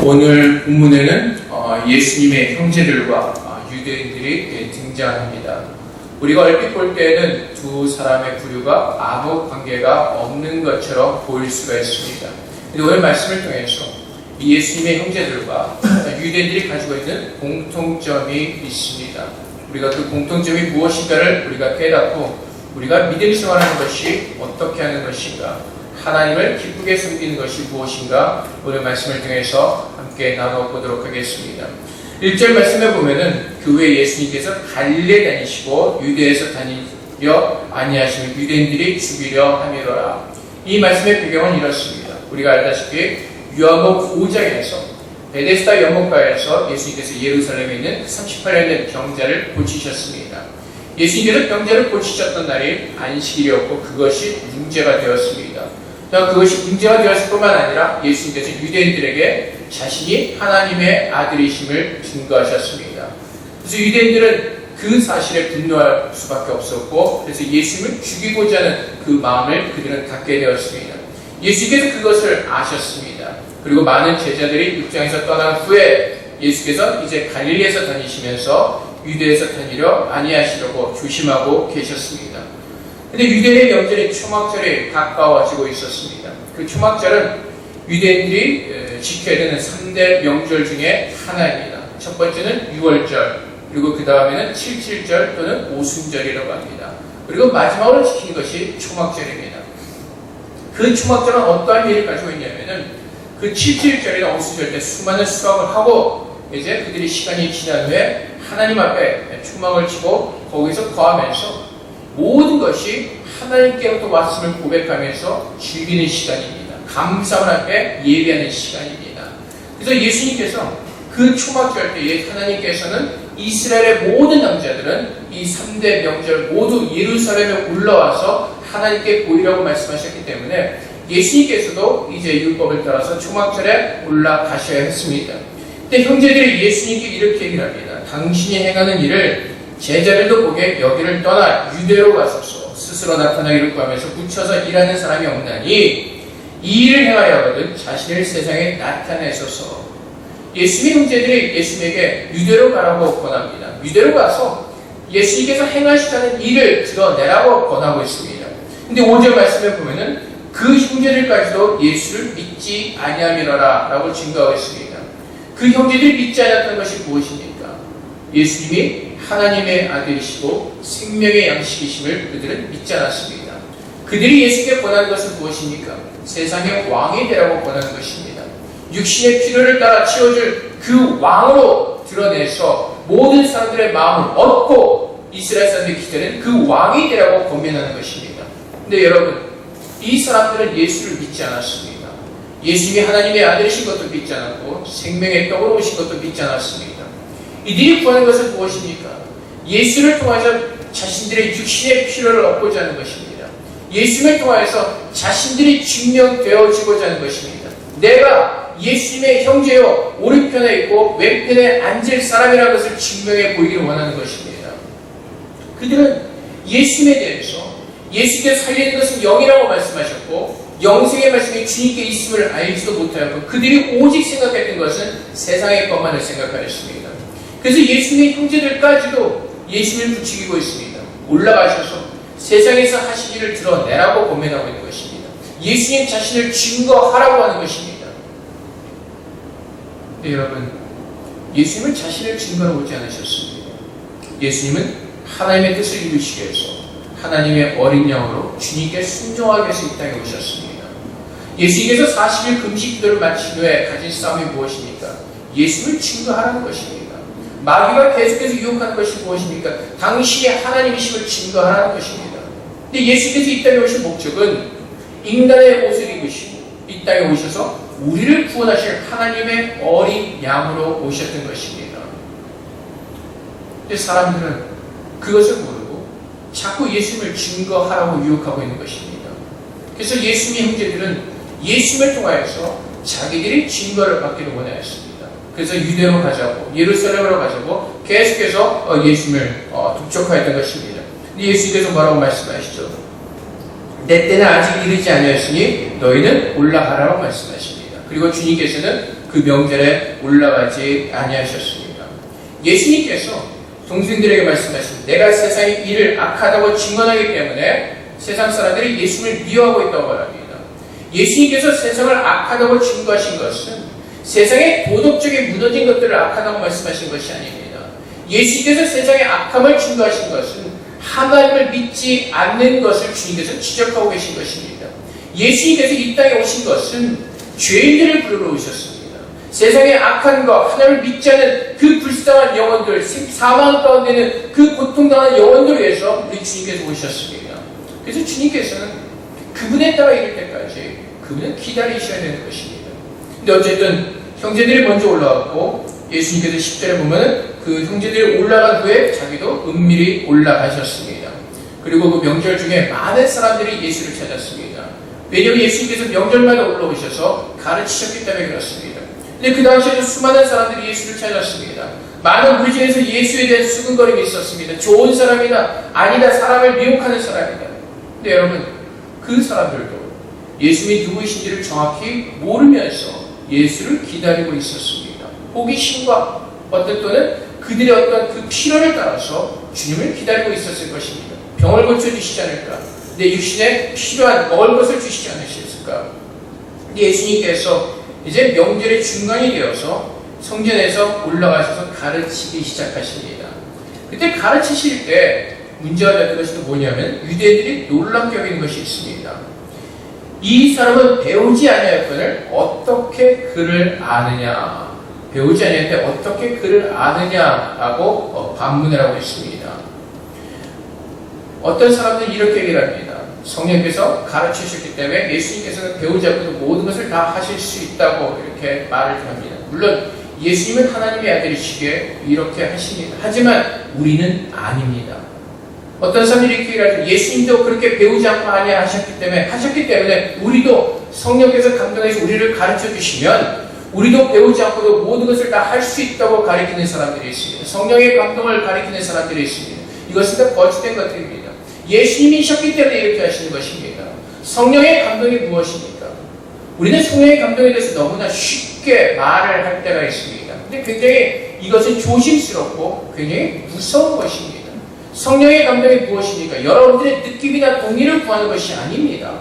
오늘 본문에는 예수님의 형제들과 유대인들이 등장합니다. 우리가 얼핏 볼 때에는 두 사람의 부류가 아무 관계가 없는 것처럼 보일 수가 있습니다. 그런데 오늘 말씀을 통해서 이 예수님의 형제들과 유대인들이 가지고 있는 공통점이 있습니다. 우리가 그 공통점이 무엇인가를 우리가 깨닫고 우리가 믿음 생활하는 것이 어떻게 하는 것인가, 하나님을 기쁘게 섬기는 것이 무엇인가, 오늘 말씀을 통해서 함께 나눠보도록 하겠습니다. 1절 말씀에 보면은 교회 예수님께서 갈릴리에 다니시고 유대에서 다니려 아니하시는 유대인들이 죽이려 함이로라. 이 말씀의 배경은 이렇습니다. 우리가 알다시피 요한복음 5장에서 베데스다 연못가에서 예수님께서 예루살렘에 있는 38년 된 병자를 고치셨습니다. 예수님께서 병자를 고치셨던 날이 안식일이었고 그것이 문제가 되었습니다. 그것이 문제가 되었을 뿐만 아니라 예수님께서 유대인들에게 자신이 하나님의 아들이심을 증거하셨습니다. 그래서 유대인들은 그 사실에 분노할 수밖에 없었고, 그래서 예수님을 죽이고자 하는 그 마음을 그들은 갖게 되었습니다. 예수님께서 그것을 아셨습니다. 그리고 많은 제자들이 육장에서 떠난 후에 예수께서 이제 갈릴리에서 다니시면서 유대에서 다니려 아니하시려고 조심하고 계셨습니다. 근데 유대의 명절인 초막절이 가까워지고 있었습니다. 그 초막절은 유대인들이 지켜야 되는 3대 명절 중에 하나입니다. 첫 번째는 6월절, 그리고 그 다음에는 77절 또는 오순절이라고 합니다. 그리고 마지막으로 지키는 것이 초막절입니다. 그 초막절은 어떠한 의미를 가지고 있냐면은 그 77절이나 오순절 때 수많은 수확을 하고 이제 그들이 시간이 지난 후에 하나님 앞에 초막을 치고 거기서 거하면서 모든 것이 하나님께로부터 왔음을 고백하면서 즐기는 시간입니다. 감사함을 앞에 예배하는 시간입니다. 그래서 예수님께서 그 초막절 때에 하나님께서는 이스라엘의 모든 남자들은 이 3대 명절 모두 예루살렘에 올라와서 하나님께 보이라고 말씀하셨기 때문에 예수님께서도 이제 율법을 따라서 초막절에 올라가셔야 했습니다. 근데 형제들이 예수님께 이렇게 얘기를 합니다. 당신이 행하는 일을 제자들도 보게 여기를 떠나 유대로 가소서. 스스로 나타나기를 구하면서 묻혀서 일하는 사람이 없나니 이 일을 행하려거든 자신을 세상에 나타내소서. 예수님 형제들이 예수님에게 유대로 가라고 권합니다. 유대로 가서 예수님께서 행하시자는 일을 드러내라고 권하고 있습니다. 근데 5절 말씀에 보면은 그 형제들까지도 예수를 믿지 아니함이로라 라고 증거하고 있습니다. 그 형제들이 믿지 않았던 것이 무엇입니까? 예수님이 하나님의 아들이시고 생명의 양식이심을 그들은 믿지 않았습니다. 그들이 예수께 권하는 것은 무엇입니까? 세상의 왕이 되라고 권하는 것입니다. 육신의 필요를 따라 채워줄 그 왕으로 드러내서 모든 사람들의 마음을 얻고 이스라엘 사람들이 기다리는 그 왕이 되라고 권면하는 것입니다. 근데 여러분, 이 사람들은 예수를 믿지 않았습니다. 예수님이 하나님의 아들이신 것도 믿지 않았고 생명의 떡으로 오신 것도 믿지 않았습니다. 이들이 구하는 것은 무엇입니까? 예수를 통해서 자신들의 육신의 필요를 얻고자 하는 것입니다. 예수를 통해서 자신들이 증명되어지고자 하는 것입니다. 내가 예수님의 형제요 오른편에 있고 왼편에 앉을 사람이라는 것을 증명해 보이기를 원하는 것입니다. 그들은 예수님에 대해서 예수께서 살리는 것은 영이라고 말씀하셨고 영생의 말씀이 주님께 있음을 알지도 못하였고 그들이 오직 생각했던 것은 세상의 것만을 생각하였습니다. 그래서 예수님의 형제들까지도 예수님을 부추기고 있습니다. 올라가셔서 세상에서 하신 일을 드러내라고 권면하고 있는 것입니다. 예수님 자신을 증거하라고 하는 것입니다. 네, 여러분, 예수님은 자신을 증거하러 오지 않으셨습니다. 예수님은 하나님의 뜻을 이루시기 위해서 하나님의 어린 양으로 주님께 순종하기 위해서 이 땅에 오셨습니다. 예수님께서 40일 금식 기도를 마친 후에 가진 싸움이 무엇입니까? 예수님을 증거하라는 것입니다. 마귀가 계속해서 유혹하는 것이 무엇입니까? 당신이 하나님이심을 증거하라는 것입니다. 근데 예수께서 이 땅에 오신 목적은 인간의 옷을 입으시고 이 땅에 오셔서 우리를 구원하실 하나님의 어린 양으로 오셨던 것입니다. 근데 사람들은 그것을 모르고 자꾸 예수님을 증거하라고 유혹하고 있는 것입니다. 그래서 예수님의 형제들은 예수님을 통하여서 자기들이 증거를 받기를 원하였습니다. 그래서 유대로 가자고 예루살렘으로 가자고 계속해서 예수님을 독촉하였던 것입니다. 근데 예수님께서 뭐라고 말씀하시죠? 내 때는 아직 이르지 아니하였으니 너희는 올라가라고 말씀하십니다. 그리고 주님께서는 그 명절에 올라가지 아니하셨습니다. 예수님께서 동생들에게 말씀하신 내가 세상의 일을 악하다고 증언하기 때문에 세상 사람들이 예수님을 미워하고 있다고 말합니다. 예수님께서 세상을 악하다고 증거하신 것은 세상의 도덕적인 무너진 것들을 악하다고 말씀하신 것이 아닙니다. 예수님께서 세상의 악함을 증거하신 것은 하나님을 믿지 않는 것을 주님께서 지적하고 계신 것입니다. 예수님께서 이 땅에 오신 것은 죄인들을 부르러 오셨습니다. 세상의 악한 것, 하나님을 믿지 않는 그 불쌍한 영혼들, 사망 가운데는 그 고통당하는 영혼들을 위해서 우리 주님께서 오셨습니다. 그래서 주님께서는 그분에 따라 이를 때까지 그분은 기다리셔야 되는 것입니다. 근데 어쨌든 형제들이 먼저 올라왔고 예수님께서 10절에 보면 그 형제들이 올라간 후에 자기도 은밀히 올라가셨습니다. 그리고 그 명절 중에 많은 사람들이 예수를 찾았습니다. 왜냐하면 예수님께서 명절마다 올라오셔서 가르치셨기 때문에 그렇습니다. 근데 그 당시에도 수많은 사람들이 예수를 찾았습니다. 많은 무리 중에서 예수에 대한 수근거림이 있었습니다. 좋은 사람이다, 아니다, 사람을 미혹하는 사람이다. 근데 여러분, 그 사람들도 예수님이 누구이신지를 정확히 모르면서 예수를 기다리고 있었습니다. 호기심과 어떤 또는 그들의 어떤 그 필요를 따라서 주님을 기다리고 있었을 것입니다. 병을 고쳐주시지 않을까? 내 육신에 필요한 먹을 것을 주시지 않으셨을까? 근데 예수님께서 이제 명절의 중간이 되어서 성전에서 올라가셔서 가르치기 시작하십니다. 그때 가르치실 때 문제가 됐던 것이 뭐냐면 유대인들이 놀랍게 여기는 것이 있습니다. 이 사람은 배우지 아니하였거늘 어떻게 그를 아느냐, 배우지 아니하였는데 어떻게 그를 아느냐라고 반문을 하고 있습니다. 어떤 사람들은 이렇게 얘기를 합니다. 성령께서 가르치셨기 때문에 예수님께서는 배우지 않고도 모든 것을 다 하실 수 있다고 이렇게 말을 합니다. 물론 예수님은 하나님의 아들이시기에 이렇게 하십니다. 하지만 우리는 아닙니다. 어떤 사람들이 이렇게 얘기하죠. 예수님도 그렇게 배우지 않고 하셨기 때문에 우리도 성령께서 감동해서 우리를 가르쳐 주시면 우리도 배우지 않고도 모든 것을 다 할 수 있다고 가르치는 사람들이 있습니다. 성령의 감동을 가르치는 사람들이 있습니다. 이것은 다 거짓된 것들입니다. 예수님이셨기 때문에 이렇게 하시는 것입니다. 성령의 감동이 무엇입니까? 우리는 성령의 감동에 대해서 너무나 쉽게 말을 할 때가 있습니다. 근데 굉장히 이것은 조심스럽고 굉장히 무서운 것입니다. 성령의 감동이 무엇입니까? 여러분들의 느낌이나 동의를 구하는 것이 아닙니다.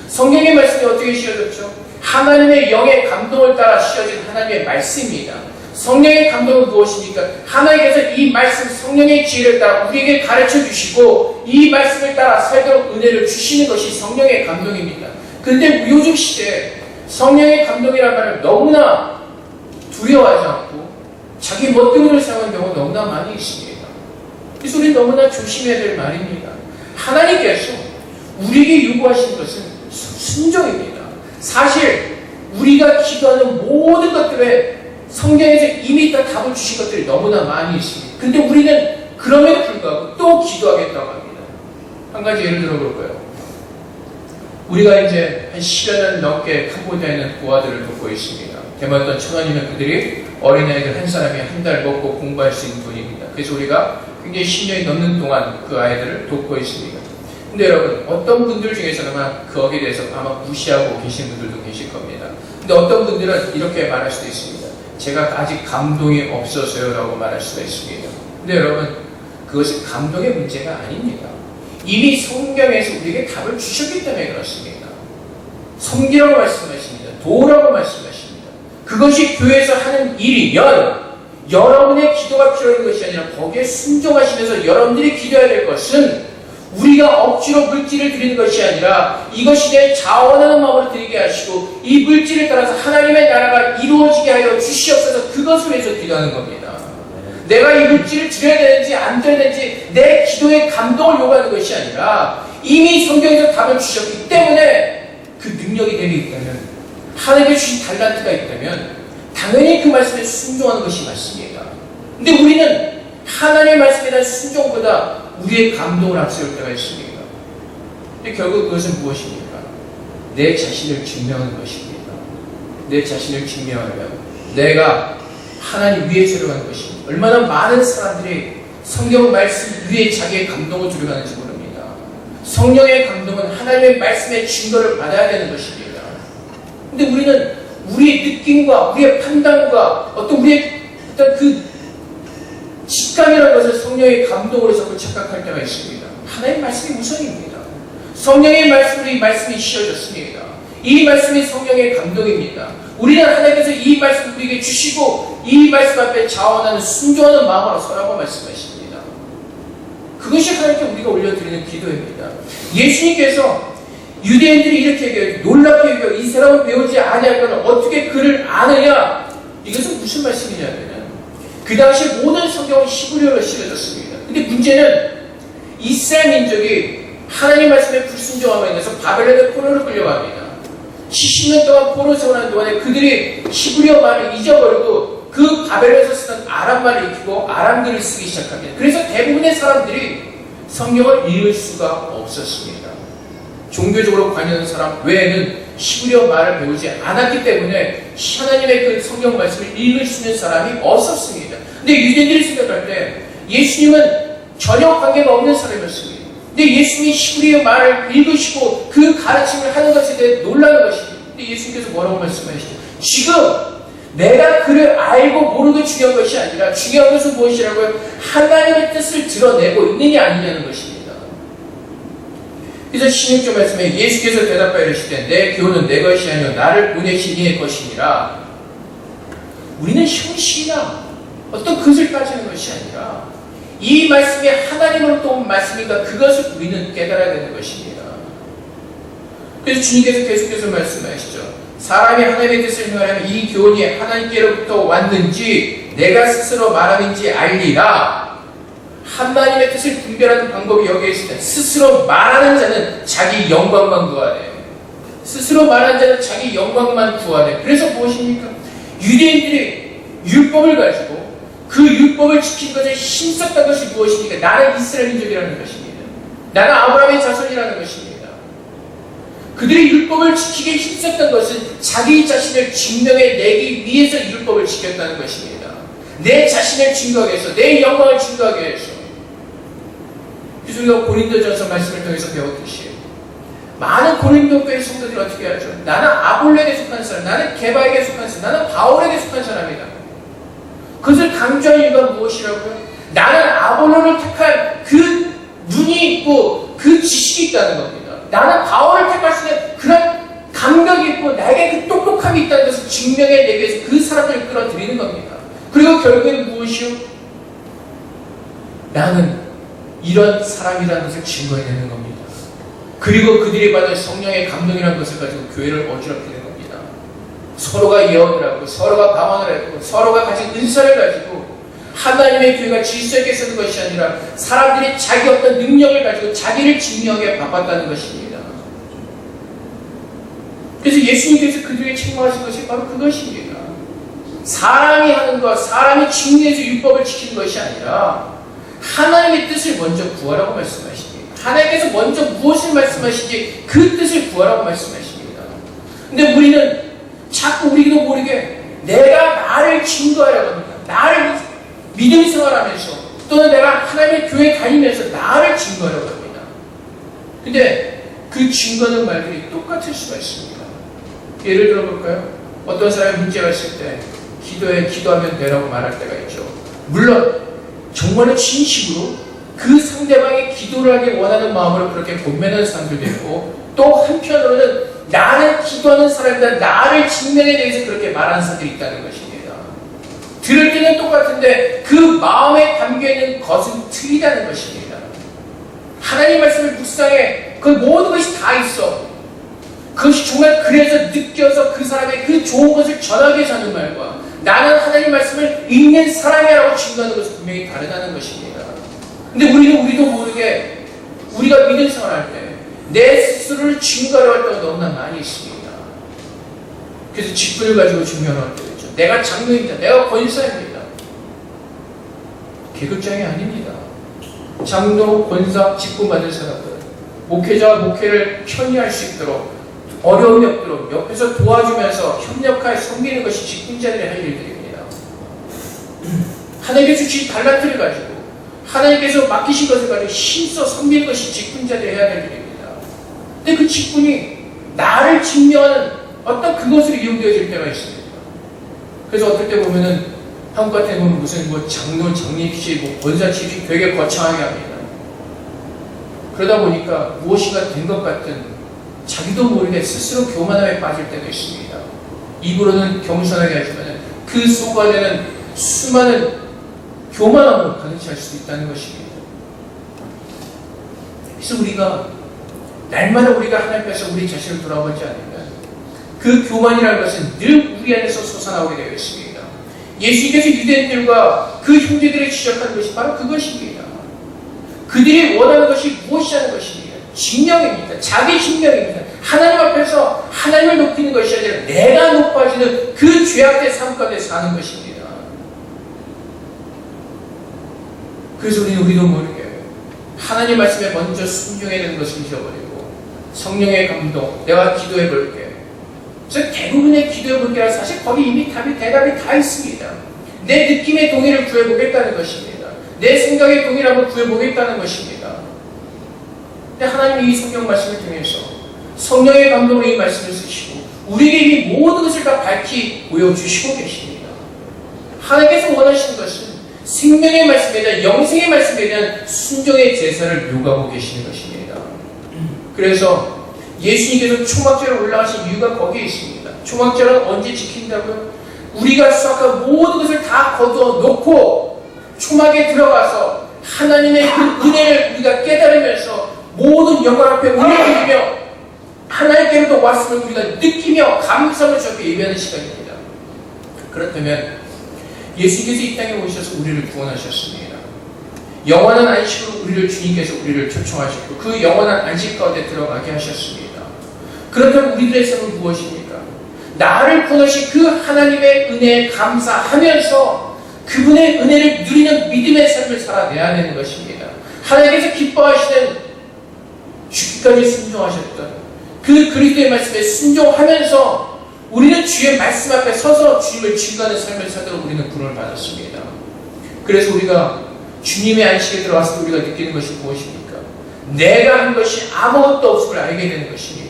성령의 말씀이 어떻게 씌워졌죠? 하나님의 영의 감동을 따라 씌워진 하나님의 말씀입니다. 성령의 감동은 무엇입니까? 하나님께서 이 말씀, 성령의 지혜를 따라 우리에게 가르쳐 주시고 이 말씀을 따라 살도록 은혜를 주시는 것이 성령의 감동입니다. 그런데 요즘 시대에 성령의 감동이라는 말을 너무나 두려워하지 않고 자기 멋대로를 사용하는 경우가 너무나 많이 있습니다. 그래서 우리는 너무나 조심해야 될 말입니다. 하나님께서 우리에게 요구하시는 것은 순종입니다. 사실 우리가 기도하는 모든 것들에 성경에서 이미 다 답을 주신 것들이 너무나 많이 있습니다. 근데 우리는 그럼에도 불구하고 또 기도하겠다고 합니다. 한 가지 예를 들어볼까요? 우리가 이제 한 10여 년 넘게 캄보디아에 있는 고아들을 돕고 있습니다. 대만돈 1,000원이면 그들이 어린아이들 한 사람이 한 달 먹고 공부할 수 있는 돈입니다. 그래서 우리가 굉장히 10년이 넘는 동안 그 아이들을 돕고 있습니다. 근데 여러분, 어떤 분들 중에서는 거기에 대해서 아마 무시하고 계신 분들도 계실 겁니다. 근데 어떤 분들은 이렇게 말할 수도 있습니다. 제가 아직 감동이 없어서요 라고 말할 수가 있습니다. 근데 여러분, 그것은 감동의 문제가 아닙니다. 이미 성경에서 우리에게 답을 주셨기 때문에 그렇습니다. 섬기라고 말씀하십니다. 도우라고 말씀하십니다. 그것이 교회에서 하는 일이면 여러분의 기도가 필요한 것이 아니라 거기에 순종하시면서 여러분들이 기도해야 될 것은 우리가 억지로 물질을 드리는 것이 아니라 이것이 내 자원하는 마음으로 드리게 하시고 이 물질을 따라서 하나님의 나라가 이루어지게 하여 주시옵소서, 그것을 위해서 기도하는 겁니다. 내가 이 물질을 드려야 되는지 안 드려야 되는지 내 기도의 감동을 요구하는 것이 아니라 이미 성경에서 답을 주셨기 때문에 그 능력이 내게 있다면, 하나님께 주신 달란트가 있다면 당연히 그 말씀에 순종하는 것이 맞습니다. 근데 우리는 하나님의 말씀에 대한 순종보다 우리의 감동을 앞세울 때가 있습니다. 근데 결국 그것은 무엇입니까? 내 자신을 증명하는 것입니다. 내 자신을 증명하면 내가 하나님 위에 들어가는 것입니다. 얼마나 많은 사람들이 성경 말씀 위에 자기의 감동을 들어가는지 모릅니다. 성령의 감동은 하나님의 말씀의 증거를 받아야 되는 것입니다. 근데 우리는 우리의 느낌과 우리의 판단과 어떤 우리의 어떤 그 직감이라는 것을 성령의 감동으로 자꾸 착각할 때가 있습니다. 하나님의 말씀이 우선입니다. 성령의 말씀이 씌워졌습니다. 이 말씀이 성령의 감동입니다. 우리는 하나님께서 이 말씀 우리에게 주시고 이 말씀 앞에 자원하는 순종하는 마음으로 서라고 말씀하십니다. 그것이 하나님께 우리가 올려드리는 기도입니다. 예수님께서 유대인들이 이렇게 얘기해요. 놀랍게 얘기해요. 이 사람은 배우지 아니하거든 어떻게 그를 아느냐? 이것은 무슨 말씀이냐면 그 당시 모든 성경은 히브리어로 실어졌습니다. 근데 문제는 이스라엘 민족이 하나님 말씀에 불순종함으로 인해서 바벨론의 포로로 끌려갑니다. 70년 동안 포로 생활하는 동안에 그들이 히브리어 말을 잊어버리고 그 바벨론에서 쓰던 아람 말을 익히고 아람글을 쓰기 시작합니다. 그래서 대부분의 사람들이 성경을 읽을 수가 없었습니다. 종교적으로 관여하는 사람 외에는 히브리어 말을 배우지 않았기 때문에 하나님의 그 성경 말씀을 읽을 수 있는 사람이 없었습니다. 근데 유대인들이 생각할 때 예수님은 전혀 관계가 없는 사람이었습니다. 근데 예수님이 히브리어 말을 읽으시고 그 가르침을 하는 것에 대해 놀라는 것입니다. 근데 예수님께서 뭐라고 말씀하시죠? 지금 내가 그를 알고 모르고 중요한 것이 아니라 중요한 것은 무엇이라고요? 하나님의 뜻을 드러내고 있느냐 아니냐는 것입니다. 그래서 16절 말씀에 예수께서 대답하여 이르시되 내 교훈은 내 것이 아니요 나를 보내신 이의 것이니라. 우리는 형식이나 어떤 것을 따지는 것이 아니라 이 말씀이 하나님으로부터 온 말씀인가 그것을 우리는 깨달아야 되는 것입니다. 그래서 주님께서 계속해서 말씀하시죠. 사람이 하나님의 뜻을 행하려면 이 교훈이 하나님께로부터 왔는지 내가 스스로 말함인지 알리라. 하나님의 뜻을 분별하는 방법이 여기에 있습니다. 스스로 말하는 자는 자기 영광만 구하네. 스스로 말하는 자는 자기 영광만 구하네. 그래서 무엇입니까? 유대인들이 율법을 가지고 그 율법을 지킨 것에 힘썼던 것이 무엇입니까? 나는 이스라엘 민족이라는 것입니다. 나는 아브라함의 자손이라는 것입니다. 그들이 율법을 지키기에 힘썼던 것은 자기 자신을 증명해내기 위해서 율법을 지켰다는 것입니다. 내 자신을 증거하기 위해서, 내 영광을 증거하기 위해서. 그래서 우리가 고린도전서 말씀을 통해서 배웠듯이 많은 고린도 교회 성도들이 어떻게 하죠? 나는 아볼로에게 속한 사람, 나는 게바에게 속한 사람, 나는 바울에게 속한 사람이다. 그것을 강조하는 이유가 무엇이라고요? 나는 아볼로를 택한 그 눈이 있고 그 지식이 있다는 겁니다. 나는 바울을 택할 수 있는 그런 감각이 있고 나에게 그 똑똑함이 있다는 것을 증명해내기 위해서 그 사람들을 끌어들이는 겁니다. 그리고 결국에는 무엇이요? 나는 이런 사람이라는 것을 증거해내는 겁니다. 그리고 그들이 받은 성령의 감동이라는 것을 가지고 교회를 어지럽히는 겁니다. 서로가 예언을 하고 서로가 방언을 하고 서로가 가진 은사를 가지고 하나님의 교회가 질서 있게 쓰는 것이 아니라 사람들이 자기 어떤 능력을 가지고 자기를 증명하기에 바빴다는 것입니다. 그래서 예수님께서 그들에게 책망하신 것이 바로 그것입니다. 사람이 하는 것, 사람이 증리해서 율법을 지키는 것이 아니라 하나님의 뜻을 먼저 구하라고 말씀하십니다. 하나님께서 먼저 무엇을 말씀하시지 그 뜻을 구하라고 말씀하십니다. 근데 우리는 자꾸 우리도 모르게 내가 나를 증거하려고 합니다. 나를 믿음 생활하면서 또는 내가 하나님의 교회 다니면서 나를 증거하려고 합니다. 근데 그 증거는 말들이 똑같을 수가 있습니다. 예를 들어볼까요? 어떤 사람이 문제가 있을 때 기도하면 되라고 말할 때가 있죠. 물론 정말로 진심으로 그 상대방의 기도를 하기 원하는 마음으로 그렇게 권면하는 사람들도 있고 또 한편으로는 나는 기도하는 사람이다. 나를 증명에 대해서 그렇게 말하는 사람들이 있다는 것입니다. 들을 때는 똑같은데 그 마음에 담겨있는 것은 틀리다는 것입니다. 하나님 말씀을 묵상해 그 모든 것이 다 있어. 그것이 정말 그래서 느껴서 그 사람의 그 좋은 것을 전하기 위해서 하는 말과 나는 하나님 말씀을 읽는 사람이라고 증거하는 것은 분명히 다르다는 것입니다. 근데 우리도 모르게 우리가 믿음 생활할 때 내 스스로를 증거하려 할 때가 너무나 많이 있습니다. 그래서 직분을 가지고 증명할 때가 있죠. 내가 장로입니다. 내가 권사입니다. 계급장이 아닙니다. 장로, 권사, 직분 받은 사람들 목회자와 목회를 편의할 수 있도록 어려움이 없도록 옆에서 도와주면서 협력하여 섬기는 것이 직분자들의 할 일들입니다. 하나님께서 주신 달란트를 가지고 하나님께서 맡기신 것을 가지고 힘써 섬기는 것이 직분자들이 해야 될 일입니다. 근데 그 직분이 나를 증명하는 어떤 그것으로 이용되어질 때가 있습니다. 그래서 어떨 때 보면은 한국 같은 경우는 무슨 뭐 장로, 장립식, 뭐 권사집식 되게 거창하게 합니다. 그러다 보니까 무엇인가 된 것 같은 자기도 모르게 스스로 교만함에 빠질 때도 있습니다. 입으로는 겸손하게 하지만 그 속 안에는 수많은 교만함으로 가득 찰 수도 있다는 것입니다. 그래서 우리가 날마다 우리가 하나님 앞에서 우리 자신을 돌아보지 않으면 그 교만이라는 것은 늘 우리 안에서 솟아나오게 되어 있습니다. 예수님께서 유대인들과 그 형제들을 지적한 것이 바로 그것입니다. 그들이 원하는 것이 무엇이라는 것입니다. 진명입니다. 자기 진명입니다. 하나님 앞에서 하나님을 높이는 것이 아니라 내가 높아지는 그 죄악된 삶 가운데 사는 것입니다. 그래서 우리도 모르게 하나님 말씀에 먼저 순종해야 되는 것을 잊어버리고 성령의 감동, 내가 기도해 볼게. 그래서 대부분의 기도해 볼게라 사실 거기 이미 대답이 다 있습니다. 내 느낌의 동의를 구해보겠다는 것입니다. 내 생각의 동의를 한번 구해보겠다는 것입니다. 근데 하나님이 이 성경 말씀을 통해서 성령의 감동으로 이 말씀을 쓰시고 우리에게 이미 모든 것을 다 밝히 보여주시고 계십니다. 하나님께서 원하시는 것은 생명의 말씀에 대한 영생의 말씀에 대한 순종의 제사를 요구하고 계시는 것입니다. 그래서 예수님께서 초막절에 올라가신 이유가 거기에 있습니다. 초막절은 언제 지킨다고요? 우리가 수확한 모든 것을 다 거두어 놓고 초막에 들어가서 하나님의 그 은혜를 우리가 깨달으면서 모든 영광 앞에 올려드리며 하나님께로도 왔음을 우리가 느끼며 감사함을 주 앞에 예배하는 시간입니다. 그렇다면 예수님께서 이 땅에 오셔서 우리를 구원하셨습니다. 영원한 안식으로 우리를 주님께서 우리를 초청하셨고 그 영원한 안식 가운데 들어가게 하셨습니다. 그렇다면 우리들의 삶은 무엇입니까? 나를 구원하신 그 하나님의 은혜에 감사하면서 그분의 은혜를 누리는 믿음의 삶을 살아내야 되는 것입니다. 하나님께서 기뻐하시는 죽기까지 순종하셨던 그 그리스도의 말씀에 순종하면서 우리는 주의 말씀 앞에 서서 주님을 증거하는 삶을 살도록 우리는 부름을 받았습니다. 그래서 우리가 주님의 안식에 들어왔을 때 우리가 느끼는 것이 무엇입니까? 내가 한 것이 아무것도 없음을 알게 되는 것입니다.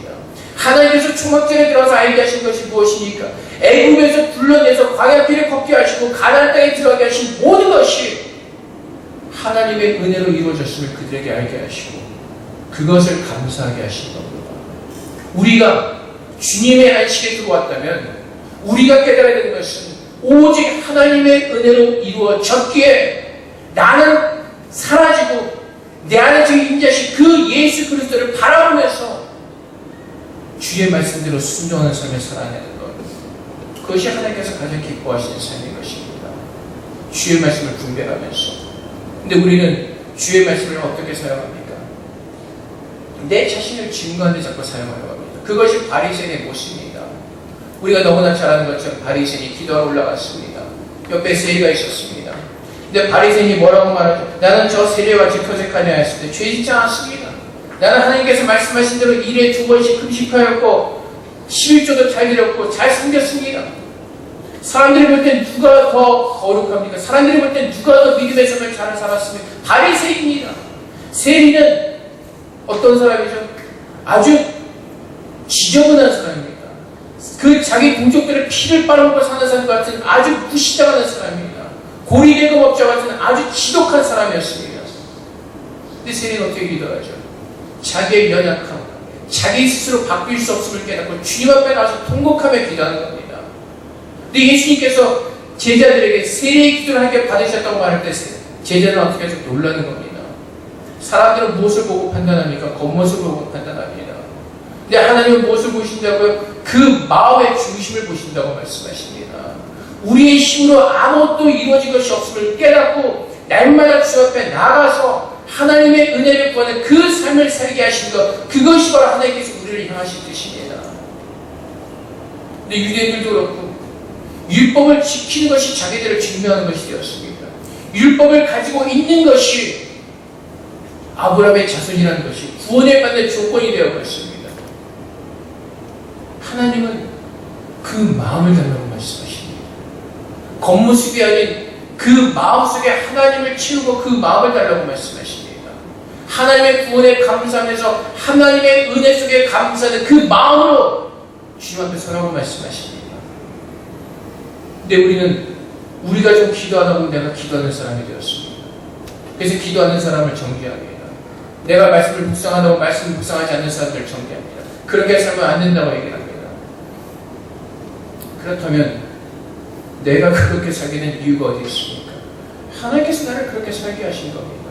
하나님께서 초막절에 들어와서 알게 하신 것이 무엇입니까? 애굽에서 불러내서 광야길을 걷게 하시고 가나안 땅에 들어가게 하신 모든 것이 하나님의 은혜로 이루어졌음을 그들에게 알게 하시고 그것을 감사하게 하신 겁니다. 우리가 주님의 안식에 들어왔다면 우리가 깨달아야 되는 것은 오직 하나님의 은혜로 이루어졌기에 나는 사라지고 내 안에 지금 임재하신 그 예수 그리스도를 바라보면서 주의 말씀대로 순종하는 삶을 살아내는 것, 그것이 하나님께서 가장 기뻐하시는 삶인 것입니다. 주의 말씀을 분별하면서. 근데 우리는 주의 말씀을 어떻게 사용합니까? 내 자신을 증거하는 데 자꾸 사용하려고 합니다. 그것이 바리새인의 모습입니다. 우리가 너무나 잘 아는 것처럼 바리새인이 기도하러 올라갔습니다. 옆에 세리가 있었습니다. 근데 바리새인이 뭐라고 말하죠? 나는 저 세리와 지커적하냐 했을 때 죄 짓지 않았습니다. 나는 하나님께서 말씀하신 대로 일에 2번씩 금식하였고 11조도 잘 드렸고 잘 섬겼습니다. 사람들이 볼 땐 누가 더 거룩합니까? 사람들이 볼 땐 누가 더 믿음의 삶을 잘 살았습니까? 바리새인입니다. 세리는 어떤 사람이죠? 아주 지저분한 사람입니다. 그 자기 동족들의 피를 빨아먹고 사는 사람 같은 아주 무시당하는 사람입니다. 고리대금업자 같은 아주 지독한 사람이었습니다. 근데 세리는 어떻게 기도하죠? 자기의 연약함, 자기 스스로 바뀔 수 없음을 깨닫고 주님 앞에 나와서 통곡하며 기도하는 겁니다. 근데 예수님께서 제자들에게 세리의 기도를 하게 받으셨다고 말할 때 제자들은 어떻게 해서 놀라는 겁니다. 사람들은 무엇을 보고 판단합니까? 겉모습을 보고 판단합니다. 근데 하나님은 무엇을 보신다고요? 그 마음의 중심을 보신다고 말씀하십니다. 우리의 힘으로 아무것도 이루어진 것이 없음을 깨닫고 날마다 주 앞에 나가서 하나님의 은혜를 구하는 그 삶을 살게 하신 것, 그것이 바로 하나님께서 우리를 향하신 뜻입니다. 근데 유대인들도 그렇고 율법을 지키는 것이 자기들을 증명하는 것이 되었습니다. 율법을 가지고 있는 것이 아브라함의 자손이라는 것이 구원을 받는 조건이 되어버렸습니다. 하나님은 그 마음을 달라고 말씀하십니다. 겉모습이 아닌 그 마음속에 하나님을 채우고 그 마음을 달라고 말씀하십니다. 하나님의 구원에 감사하면서 하나님의 은혜 속에 감사하는 그 마음으로 주님 앞에 서라고 말씀하십니다. 근데 우리가 좀 기도하다 보면 내가 기도하는 사람이 되었습니다. 그래서 기도하는 사람을 정죄합니다. 내가 말씀을 묵상하다 보면 말씀을 묵상하지 않는 사람들을 정죄합니다. 그렇게 살면 안 된다고 얘기합니다. 그렇다면 내가 그렇게 살게 된 이유가 어디 있습니까? 하나님께서 나를 그렇게 살게 하신 겁니다.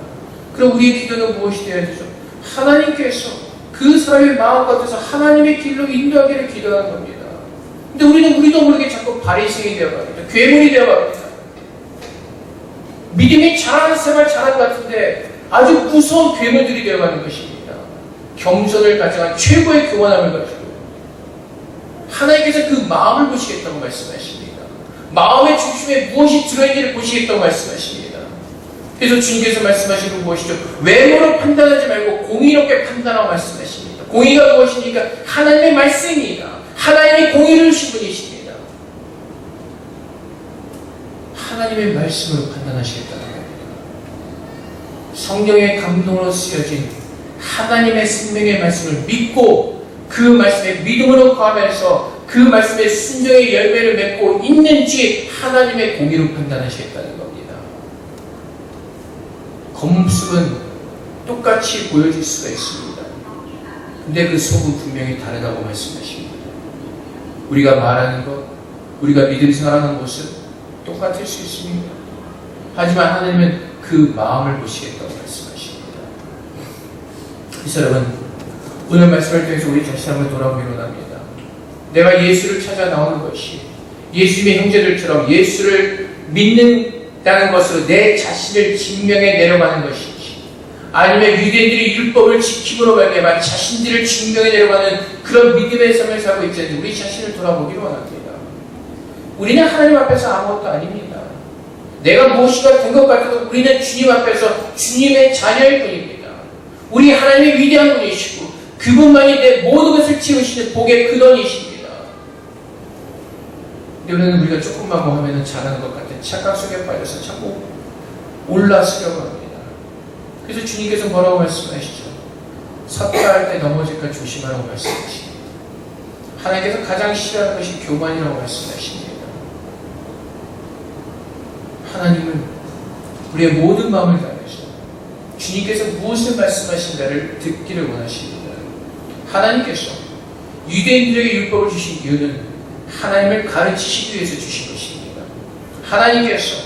그럼 우리의 기도는 무엇이 되어야 되죠? 하나님께서 그 사람의 마음 같아서 하나님의 길로 인도하기를 기도하는 겁니다. 근데 우리도 모르게 자꾸 바리새인이 되어갑니다. 괴물이 되어갑니다. 믿음이 잘하는 생활 잘하는 것 같은데 아주 무서운 괴물들이 되어가는 것입니다. 겸손을 가져간 최고의 교만함을 가지고 하나님께서 그 마음을 보시겠다고 말씀하십니다. 마음의 중심에 무엇이 들어있는지를 보시겠다고 말씀하십니다. 그래서 주님께서 말씀하시는 건 무엇이죠? 외모로 판단하지 말고 공의롭게 판단하고 말씀하십니다. 공의가 무엇입니까? 하나님의 말씀입니다. 하나님의 공의를 주신 분이십니다. 하나님의 말씀으로 판단하시겠다는 겁니다. 성령의 감동으로 쓰여진 하나님의 생명의 말씀을 믿고 그 말씀에 믿음으로 거하면서 그 말씀에 순종의 열매를 맺고 있는지 하나님의 공의로 판단하시겠다는 겁니다. 겉모습은 똑같이 보여질 수가 있습니다. 근데 그 속은 분명히 다르다고 말씀하십니다. 우리가 말하는 것, 우리가 믿음 생활하는 모습 똑같을 수 있습니다. 하지만 하나님은 그 마음을 보시겠다고 말씀하십니다. 그래서 여러분, 오늘 말씀을 통해서 우리 자신 한번 돌아보기로 합니다. 내가 예수를 찾아 나오는 것이 예수님의 형제들처럼 예수를 믿는다는 것으로 내 자신을 증명해 내려가는 것인지, 아니면 유대인들이 율법을 지킴으로 말미암아 자신들을 증명해 내려가는 그런 믿음의 삶을 살고 있는지 우리 자신을 돌아보기로 원합니다. 우리는 하나님 앞에서 아무것도 아닙니다. 내가 무엇인가 된 것 같아도 우리는 주님 앞에서 주님의 자녀일 뿐입니다. 우리 하나님의 위대한 분이시고 그분만이 내 모든 것을 채우시는 복의 근원이십니다. 우리는 우리가 조금만 뭐 하면 잘하는 것 같은 착각 속에 빠져서 자꾸 올라서려고 합니다. 그래서 주님께서 뭐라고 말씀하시죠? 섰다 할 때 넘어질까 조심하라고 말씀하십니다. 하나님께서 가장 싫어하는 것이 교만이라고 말씀하십니다. 하나님은 우리의 모든 마음을 다해서 주님께서 무엇을 말씀하신가를 듣기를 원하십니다. 하나님께서 유대인들에게 율법을 주신 이유는 하나님을 가르치시기 위해서 주신 것입니다. 하나님께서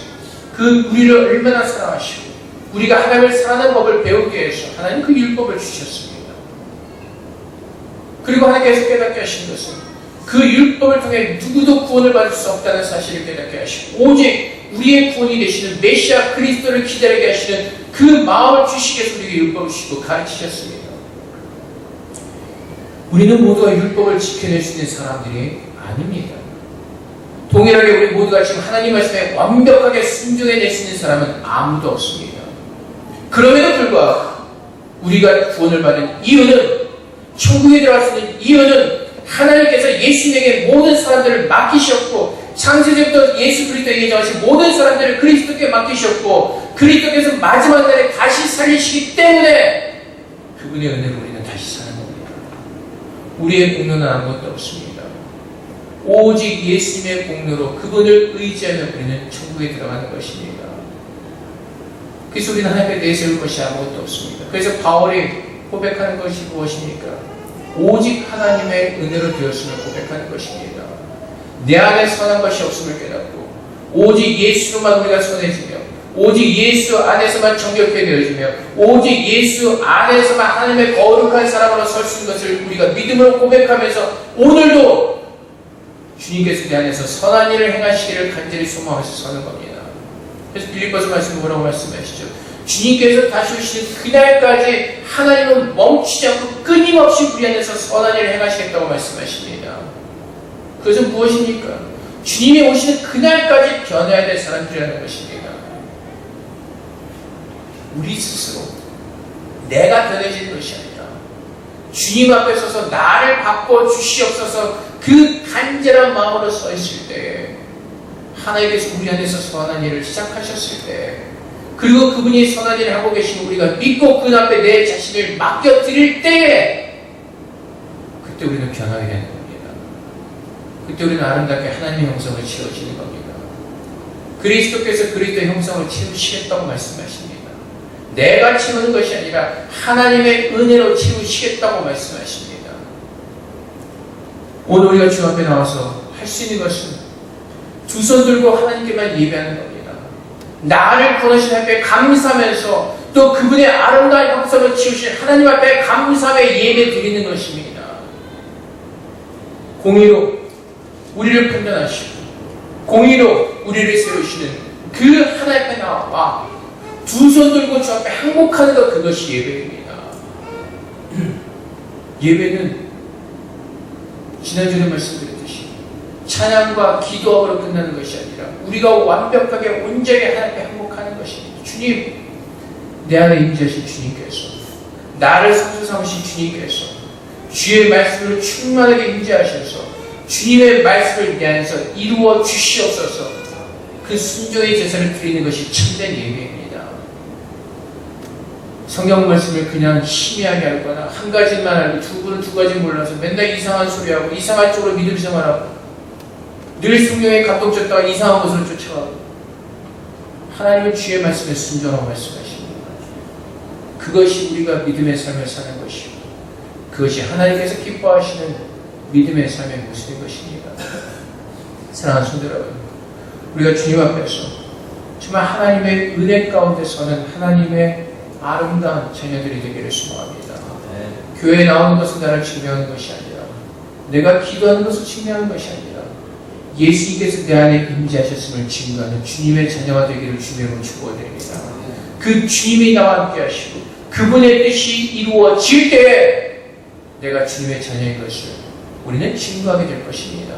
우리를 얼마나 사랑하시고 우리가 하나님을 사랑하는 법을 배우기 위해서 하나님 그 율법을 주셨습니다. 그리고 하나님께서 깨닫게 하신 것은 그 율법을 통해 누구도 구원을 받을 수 없다는 사실을 깨닫게 하시고 오직 우리의 구원이 되시는 메시아 그리스도를 기다리게 하시는 그 마음을 주시기 위해서 우리에게 율법을 주시고 가르치셨습니다. 우리는 모두가 율법을 지켜낼 수 있는 사람들이 아닙니다. 동일하게 우리 모두가 지금 하나님 말씀에 완벽하게 순종해낼 수 있는 사람은 아무도 없습니다. 그럼에도 불구하고 우리가 구원을 받은 이유는, 천국에 들어갈 수 있는 이유는 하나님께서 예수님에게 모든 사람들을 맡기셨고 창세전부터 예수 그리스도에게 예정하신 모든 사람들을 그리스도께 맡기셨고 그리스도께서 마지막 날에 다시 살리시기 때문에 그분의 은혜로 우리는 다시 사는 겁니다. 우리의 공로는 아무것도 없습니다. 오직 예수님의 공로로 그분을 의지하면 우리는 천국에 들어가는 것입니다. 그래서 우리는 하나님께 내세울 것이 아무것도 없습니다. 그래서 바울이 고백하는 것이 무엇입니까? 오직 하나님의 은혜로 되었음을 고백하는 것입니다. 내 안에 선한 것이 없음을 깨닫고 오직 예수로만 우리가 선해지며 오직 예수 안에서만 정결케 되어지며 오직 예수 안에서만 하나님의 거룩한 사람으로 설 수 있는 것을 우리가 믿음으로 고백하면서 오늘도 주님께서 내 안에서 선한 일을 행하시기를 간절히 소망하면서 서는 겁니다. 그래서 빌립보서 말씀 뭐라고 말씀하시죠? 주님께서 다시 오시는 그날까지 하나님은 멈추지 않고 끊임없이 우리 안에서 선한 일을 행하시겠다고 말씀하십니다. 그것은 무엇입니까? 주님이 오시는 그날까지 변해야 될 사람들이라는 것입니다. 우리 스스로 내가 변해지는 것이 아니라 주님 앞에 서서 나를 바꿔주시옵소서 그 간절한 마음으로 서 있을 때 하나님께서 우리 안에서 선한 일을 시작하셨을 때 그리고 그분이 선한 일을 하고 계시면 우리가 믿고 그 앞에 내 자신을 맡겨드릴 때에 그때 우리는 변하게 되는 겁니다. 그때 우리는 아름답게 하나님의 형상을 채워지는 겁니다. 그리스도께서 그리스도의 형상을 채우시겠다고 말씀하십니다. 내가 채우는 것이 아니라 하나님의 은혜로 채우시겠다고 말씀하십니다. 오늘 우리가 주 앞에 나와서 할 수 있는 것은 두 손 들고 하나님께만 예배하는 겁니다. 나를 구원하신 하나님께 감사하면서 또 그분의 아름다운 형상을 채우신 하나님 앞에 감사하며 예배 드리는 것입니다. 공의로 우리를 판단하시고 공의로 우리를 세우시는 그 하나님 앞에 나와 두 손 들고 주 앞에 항복하는 것, 그것이 예배입니다. 예배는 지난주에 말씀드렸듯이 찬양과 기도하고로 끝나는 것이 아니라 우리가 완벽하게 온전히 하나님께 항복하는 것입니다. 주님, 내 안에 임재하신 주님께서, 나를 성수 삼으신 주님께서 주의 말씀을 충만하게 임재하셔서 주님의 말씀을 내 안에서 이루어 주시옵소서. 그 순종의 제사를 드리는 것이 참된 예배입니다. 성경 말씀을 그냥 희미하게 하거나 한 가지만 알고 두 분은 두 가지 몰라서 맨날 이상한 소리하고 이상한 쪽으로 믿음 생활하고 늘 성경에 감동적다가 이상한 것으로 쫓아가고, 하나님은 주의 말씀에 순종하고 말씀하십니다. 그것이 우리가 믿음의 삶을 사는 것이고 그것이 하나님께서 기뻐하시는 믿음의 삶의 모습인 것입니다. 사랑하는 성도 여러분, 우리가 주님 앞에서 정말 하나님의 은혜 가운데서는 하나님의 아름다운 자녀들이 되기를 소망합니다. 교회에 나오는 것은 나를 증명하는 것이 아니라, 내가 기도하는 것을 증명하는 것이 아니라, 예수님께서 내 안에 임재하셨음을 증거하는 주님의 자녀가 되기를 주님으로 축복드립니다. 그 주님이 나와 함께 하시고 그분의 뜻이 이루어질 때에 내가 주님의 자녀인 것을 우리는 증거하게 될 것입니다.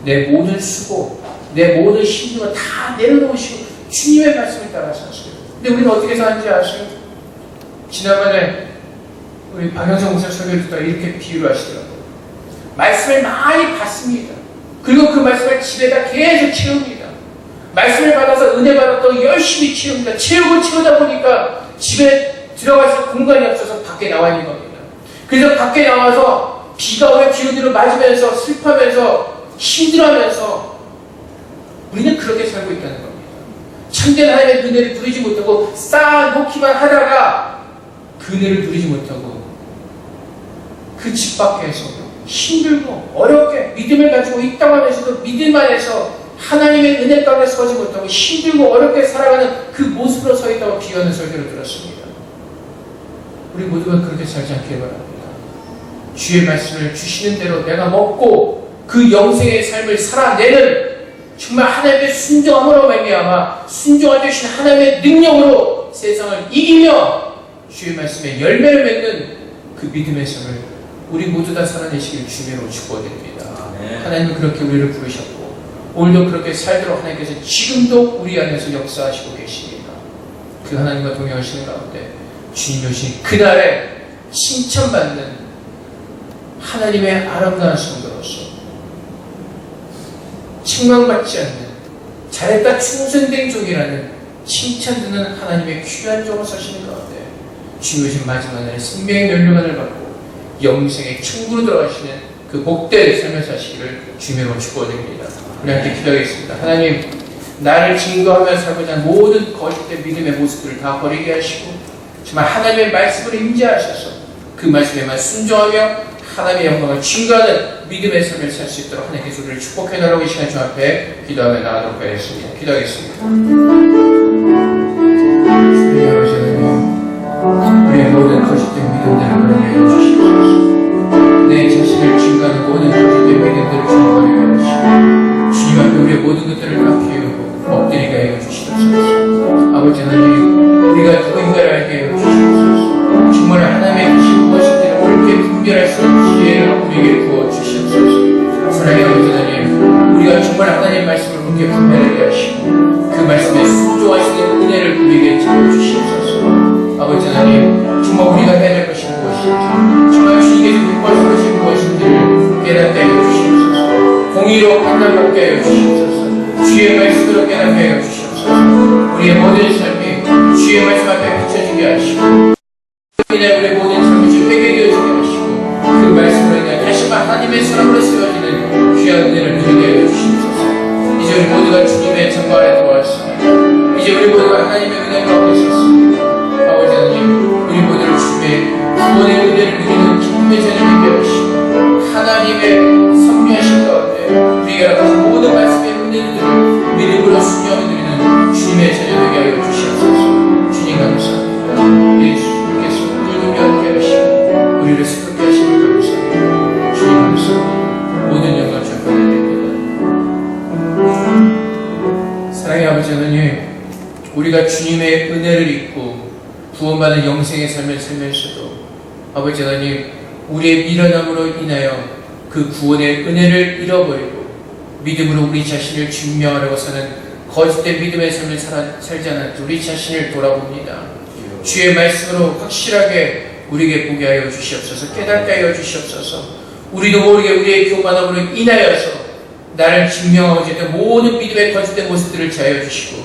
내 모든 수고, 내 모든 힘들을 다 내려놓으시고 주님의 말씀을 따라 사세요. 근데 우리는 어떻게 사는지 아세요? 지난번에 우리 박영성 목사 설교를 듣다가 이렇게 비유를 하시더라고요. 말씀을 많이 받습니다. 그리고 그 말씀을 집에다 계속 채웁니다. 말씀을 받아서 은혜 받았다고 열심히 채웁니다. 채우다 보니까 집에 들어가서 공간이 없어서 밖에 나와 있는 겁니다. 그래서 밖에 나와서 비가 오면 비 오는 대로 맞으면서 슬퍼하면서 힘들어하면서 우리는 그렇게 살고 있다는 겁니다. 참된 하나님의 은혜를 누리지 못하고 쌓아놓기만 하다가 그 은혜를 누리지 못하고 그 집 밖에서 힘들고 어렵게 믿음을 가지고 있다고 하면서도 믿음 안에서 하나님의 은혜 가운데 서지 못하고 힘들고 어렵게 살아가는 그 모습으로 서 있다고 비유하는 설교를 들었습니다. 우리 모두가 그렇게 살지 않기를 바랍니다. 주의 말씀을 주시는 대로 내가 먹고 그 영생의 삶을 살아내는 정말 하나님의 순종함으로 말미암아 순종할 되신 하나님의 능력으로 세상을 이기며 주의 말씀에 열매를 맺는 그 믿음의 삶을 우리 모두 다 살아내시길 주님으로 축복드립니다. 하나님은 그렇게 우리를 부르셨고 오늘도 그렇게 살도록 하나님께서 지금도 우리 안에서 역사하시고 계십니다. 그 하나님과 동행하시는 가운데 주님 오신 그날에 칭찬받는 하나님의 아름다운 성도로서 책망받지 않는 잘했다 충성된 종이라는 칭찬 듣는 하나님의 귀한 종으로 사시는 가운데 주님 오신 마지막 날에 생명의 면류관을 받고 영생의 천국으로 들어가시는 그 복된 삶을 사시기를 주님으로 축복드립니다. 우리 함께 기도하겠습니다. 하나님, 나를 증거하며 살고자 하는 모든 거짓된 믿음의 모습들을 다 버리게 하시고 정말 하나님의 말씀을 임재하셔서 그 말씀에만 순종하며 하나님의 영광을 증거하는 믿음의 삶을 살 수 있도록 하나님께서 우리를 축복해달라고 이 시간 주 앞에 기도하며 나가도록 하겠습니다. 기도하겠습니다. 우리의 모든 거짓된 믿음들을 버리게 해주시옵소서. 내 자신을 증거하는 모든 거짓된 믿음들을 버리게 해주시고 주님 앞에 우리의 모든 것들을 다 비우고 엎드리게 하여 주시옵소서. 아버지 하나님, 우리가 누구인가를 알게 하여 주시옵소서. 정말 하나님의 뜻이 무엇인지 옳게 분별할 수 있는 지혜를 우리에게 부어 주시옵소서. 사랑의 아버지 하나님, 우리가 정말 하나님의 말씀을 옳게 분별하게 하시고 그 말씀에 순종하시는 은혜를 우리에게 주어 주시옵소서. 아버지 하나님, 정말 우리가 해야 될 것이 무엇인지, 정말 주님께서 기뻐하실 것이 무엇인지를 깨닫게 하여 주시옵소서. 공의로 판단받게 하여 주시옵소서. 주의 말씀으로 깨닫게 하여 주시옵소서. 우리의 모든 삶이 주의 말씀 앞에 비춰지게 하시고 그냥 우리의 모든 삶이 주에게 되어지게 하시고 그 말씀으로 인해 다시 하나님의 사람으로 세워지는 귀한 은혜를 주님의 정말 안에 들어왔습니다. 이제 우리 모두가 하나님의 은혜를 받고 있었습니다. 아버지 하나님, 우리 모두를 주님의 구원의 은혜를 누리는 기쁨의 자녀 되게 하시고 하나님의 섭리하신 가운데 우리가 알아서 모든 말씀의 은혜를 믿음으로 순종해 드리는 주님의 자녀 되게 하여 주시옵소서. 주님 감사합니다. 예수께서 오늘도 함께 하시고 우리를 새롭게 하시는 감사합니다. 주님 감사합니다. 모든 영광 주께 드립니다. 사랑의 아버지 하나님, 우리가 주님의 은혜를 입고 구원받은 영생의 삶을 살면서도 아버지 하나님, 우리의 미련함으로 인하여 그 구원의 은혜를 잃어버리고 믿음으로 우리 자신을 증명하려고 사는 거짓된 믿음의 삶을 살지 않은 우리 자신을 돌아봅니다. 주의 말씀으로 확실하게 우리에게 보게 하여 주시옵소서. 깨닫게 하여 주시옵소서. 우리도 모르게 우리의 교만함으로 인하여서 나를 증명하고자 했던 모든 믿음의 거짓된 모습들을 제하여 주시고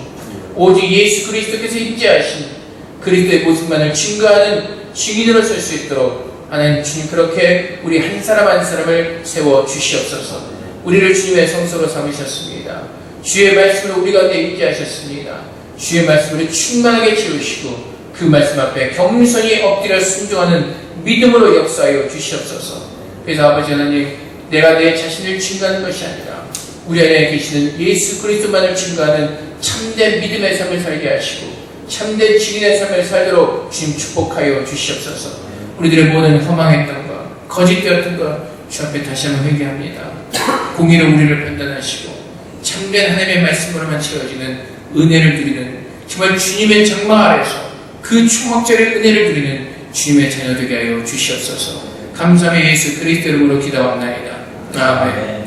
오직 예수 그리스도께서 임재하신 그리스도의 모습만을 증거하는 증인으로 설 수 있도록 하나님 주님 그렇게 우리 한 사람 한 사람을 세워 주시옵소서. 우리를 주님의 성소로 삼으셨습니다. 주의 말씀으로 우리 가운데 임재하셨습니다. 주의 말씀으로 충만하게 채우시고 그 말씀 앞에 겸손히 엎드려 순종하는 믿음으로 역사하여 주시옵소서. 그래서 아버지 하나님, 내가 내 자신을 증거하는 것이 아니라 우리 안에 계시는 예수 그리스도만을 증거하는 참된 믿음의 삶을 살게 하시고 참된 증인의 삶을 살도록 주님 축복하여 주시옵소서. 우리들의 모든 허망했던 것, 거짓되었던 것 주 앞에 다시 한번 회개합니다. 공의로 우리를 판단하시고 참된 하나님의 말씀으로만 채워지는 은혜를 누리는 정말 주님의 장막 아래서 그 초막절의 은혜를 누리는 주님의 자녀 되게 하여 주시옵소서. 감사의 예수 그리스도 이름으로 기도합나이다. 아멘.